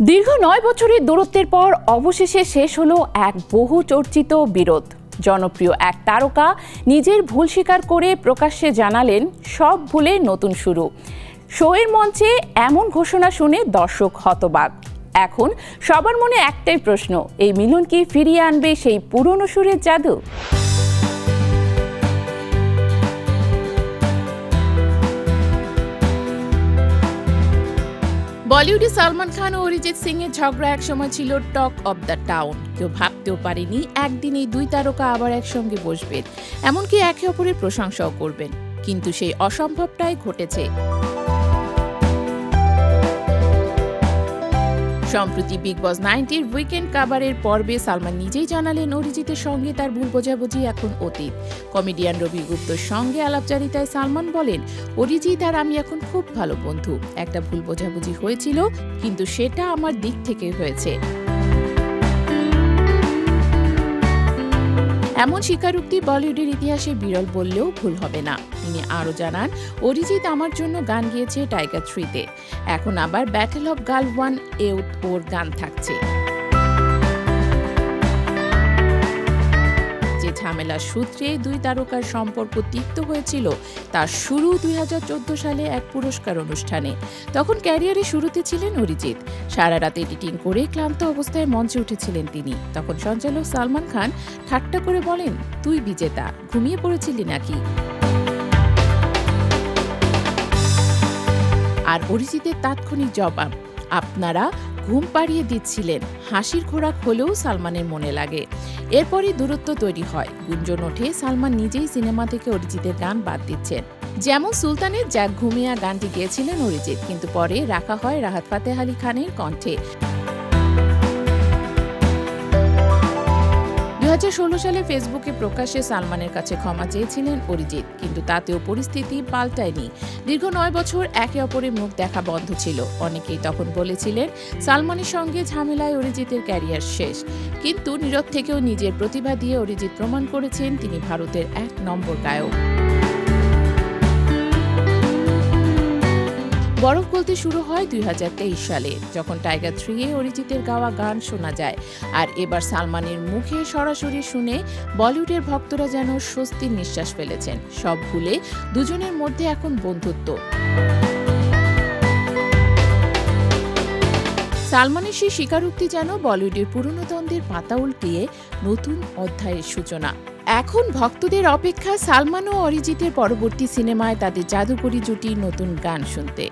দীর্ঘ ৯ বছরের দূরত্বের পর অবশেষে শেষ হলো এক বহু চর্চিত বিরোধ। জনপ্রিয় এক তারকা নিজের ভুল স্বীকার করে প্রকাশ্যে জানালেন সব ভুলে নতুন শুরু। শোয়ের মঞ্চে এমন ঘোষণা শুনে দর্শক হতবাক। এখন সবার মনে একটাই প্রশ্ন, এই মিলন কি ফিরিয়ে আনবে সেই পুরনো সুরের জাদু? বলিউডে সালমান খান ও অরিজিৎ সিং এর ঝগড়া একসময় ছিল টক অব দ্য টাউন। কেউ ভাবতেও পারেনি একদিন এই দুই তারকা আবার একসঙ্গে বসবেন, এমনকি একে অপরের প্রশংসাও করবেন। কিন্তু সেই অসম্ভবটাই ঘটেছে। সম্প্রতি বিগ বস 90-র উইকেন্ড কাভারের পর্বে সালমান নিজেই জানালেন অরিজিতের সঙ্গে তার ভুল বোঝাবুঝি এখন অতীত। কমেডিয়ান রবি গুপ্তর সঙ্গে আলাপচারিতায় সালমান বলেন, অরিজিৎ আর আমি এখন খুব ভালো বন্ধু। একটা ভুল বোঝাবুঝি হয়েছিল, কিন্তু সেটা আমার দিক থেকে হয়েছে। এমন স্বীকারোক্তি বলিউডের ইতিহাসে বিরল বললেও ভুল হবে না। তিনি আরও জানান, অরিজিৎ আমার জন্য গান গিয়েছে টাইগার 3-তে। এখন আবার ব্যাটল অফ গার্ল 1-এও ওর গান থাকছে। যে ঝামেলার সূত্রে দুই তারকার সম্পর্ক তিক্ত হয়েছিল তার শুরু 2014 সালে এক পুরস্কার অনুষ্ঠানে। তখন ক্যারিয়ারের শুরুতে ছিলেন অরিজিৎ। সারা রাত এডিটিং করে ক্লান্ত অবস্থায় মঞ্চে উঠেছিলেন তিনি। তখন সঞ্চালক সালমান খান ঠাট্টা করে বলেন, তুই বিজেতা, ঘুমিয়ে পড়েছিলি নাকি? আর অরিজিতের তাৎক্ষণিক জবাব, আপনারা ঘুম পাড়িয়ে দিচ্ছিলেন। হাসির খোরাক হলেও সালমানের মনে লাগে। এরপরই দূরত্ব তৈরি হয়। গুঞ্জন ওঠে সালমান নিজেই সিনেমা থেকে অরিজিতের গান বাদ দিচ্ছেন। যেমন সুলতানের জ্যাক ঘুমিয়া গানটি গেয়েছিলেন অরিজিৎ, কিন্তু পরে রাখা হয় রাহাত ফাতেহ আলী খানের কণ্ঠে। 2016 সালে ফেসবুকে প্রকাশ্যে সালমানের কাছে ক্ষমা চেয়েছিলেন অরিজিৎ, কিন্তু তাতেও পরিস্থিতি পাল্টায়নি। দীর্ঘ 9 বছর একে অপরের মুখ দেখা বন্ধ ছিল। অনেকেই তখন বলেছিলেন সালমানের সঙ্গে ঝামেলায় অরিজিতের ক্যারিয়ার শেষ, কিন্তু নীরব থেকেও নিজের প্রতিভা দিয়ে অরিজিৎ প্রমাণ করেছেন তিনি ভারতের 1 নম্বর গায়ক। বরফ গলতে শুরু হয় 2023 সালে, যখন টাইগার 3-এ অরিজিতের গাওয়া গান শোনা যায়। আর এবার সালমানের মুখে সরাসরি শুনে বলিউডের ভক্তরা যেন স্বস্তির নিঃশ্বাস ফেলেছেন। সব ভুলে দুজনের মধ্যে এখন বন্ধুত্ব। সালমানের সেই স্বীকারোক্তি যেন বলিউডের পুরনো দ্বন্দ্বের পাতা উল্টিয়ে নতুন অধ্যায়ের সূচনা। এখন ভক্তদের অপেক্ষা সালমান ও অরিজিতের পরবর্তী সিনেমায় তাদের জাদুকরী জুটির নতুন গান শুনতে।